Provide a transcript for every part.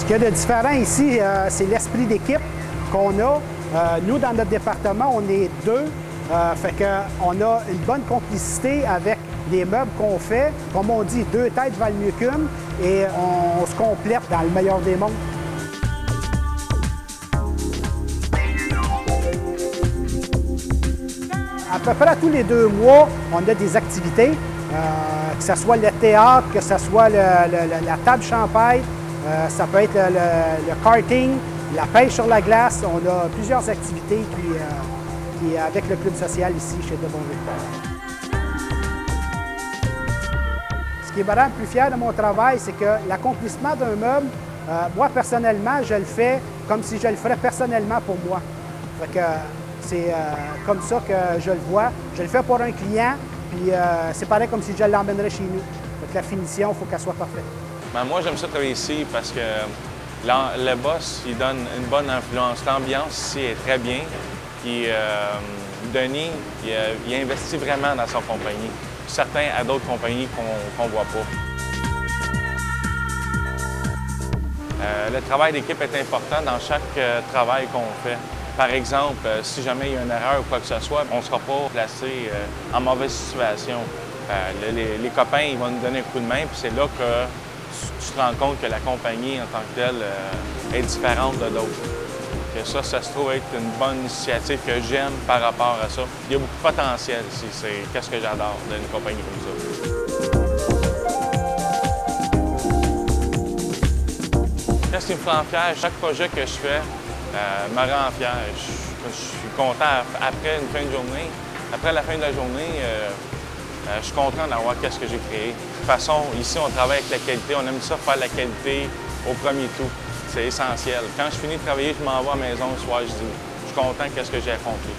Ce qu'il y a de différent ici, c'est l'esprit d'équipe qu'on a. Nous, dans notre département, on est deux. Fait qu'on a une bonne complicité avec les meubles qu'on fait. Comme on dit, deux têtes valent mieux qu'une et on se complète dans le meilleur des mondes. À peu près tous les 2 mois, on a des activités, que ce soit le théâtre, que ce soit la table champagne, ça peut être le karting, la pêche sur la glace. On a plusieurs activités qui avec le club social ici chez De Bonville. Ce qui me rend plus fier de mon travail, c'est que l'accomplissement d'un meuble, moi personnellement, je le fais comme si je le ferais personnellement pour moi. Fait que c'est comme ça que je le vois. Je le fais pour un client, puis c'est pareil comme si je l'emmènerais chez nous. Fait que la finition, il faut qu'elle soit parfaite. Ben, moi, j'aime ça travailler ici parce que le boss, il donne une bonne influence. L'ambiance ici est très bien. Puis Denis, il investit vraiment dans son compagnie. Certains à d'autres compagnies qu'on ne voit pas. Le travail d'équipe est important dans chaque travail qu'on fait. Par exemple, si jamais il y a une erreur ou quoi que ce soit, on ne sera pas placé en mauvaise situation. Les copains, ils vont nous donner un coup de main, puis c'est là que tu te rends compte que la compagnie en tant que telle est différente de d'autres. Ça se trouve être une bonne initiative que j'aime par rapport à ça. Il y a beaucoup de potentiel ici. C'est qu'est-ce que j'adore d'une compagnie comme ça. Qu'est-ce qui me rend fier? Chaque projet que je fais me rend fier. Je suis content après une fin de journée. Après la fin de la journée, je suis content d'avoir qu'est-ce que j'ai créé. De toute façon, ici, on travaille avec la qualité. On aime ça faire la qualité au premier tout. C'est essentiel. Quand je finis de travailler, je m'en vais à la maison le soir, je dis, je suis content de ce que j'ai accompli.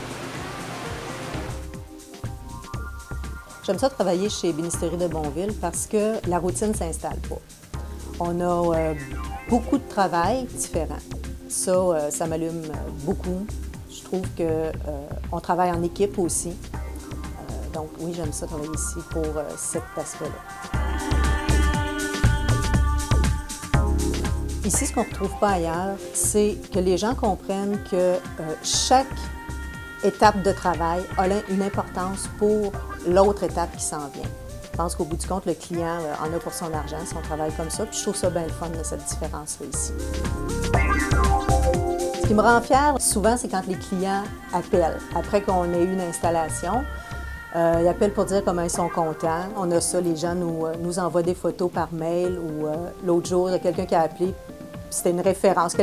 J'aime ça travailler chez Bénisterie de Bonville parce que la routine ne s'installe pas. On a beaucoup de travail différent. Ça m'allume beaucoup. Je trouve qu'on travaille en équipe aussi. Donc oui, j'aime ça travailler ici pour cet aspect-là. Ici, ce qu'on ne retrouve pas ailleurs, c'est que les gens comprennent que chaque étape de travail a une importance pour l'autre étape qui s'en vient. Je pense qu'au bout du compte, le client en a pour son argent si on travaille comme ça. Puis je trouve ça bien le fun de cette différence-là ici. Ce qui me rend fière, souvent, c'est quand les clients appellent. Après qu'on ait eu une installation, ils appellent pour dire comment ils sont contents. On a ça, les gens nous envoient des photos par mail ou l'autre jour, il y a quelqu'un qui a appelé. C'était une référence.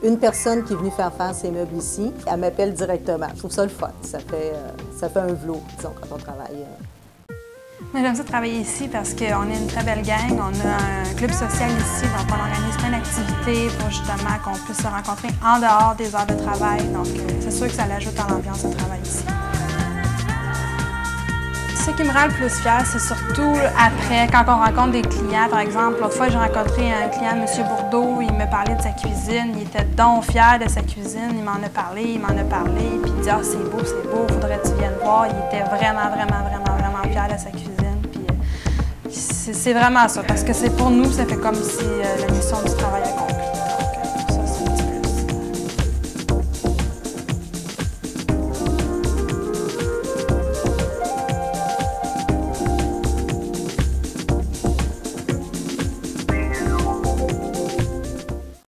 Une personne qui est venue faire ses meubles ici, elle m'appelle directement. Je trouve ça le fun. Ça fait un vlog, disons, quand on travaille. Moi, j'aime ça travailler ici parce qu'on est une très belle gang. On a un club social ici, donc on organise plein d'activités pour justement qu'on puisse se rencontrer en dehors des heures de travail. Donc, c'est sûr que ça l'ajoute à l'ambiance de travail ici. Ce qui me rend le plus fière, c'est surtout après, quand on rencontre des clients. Par exemple, l'autre fois, j'ai rencontré un client, M. Bourdeau, il me parlait de sa cuisine. Il était donc fier de sa cuisine. Il m'en a parlé, puis il dit « Ah, c'est beau, faudrait que tu viennes voir. » Il était vraiment fier de sa cuisine. Puis c'est vraiment ça, parce que c'est pour nous, ça fait comme si la mission du travail a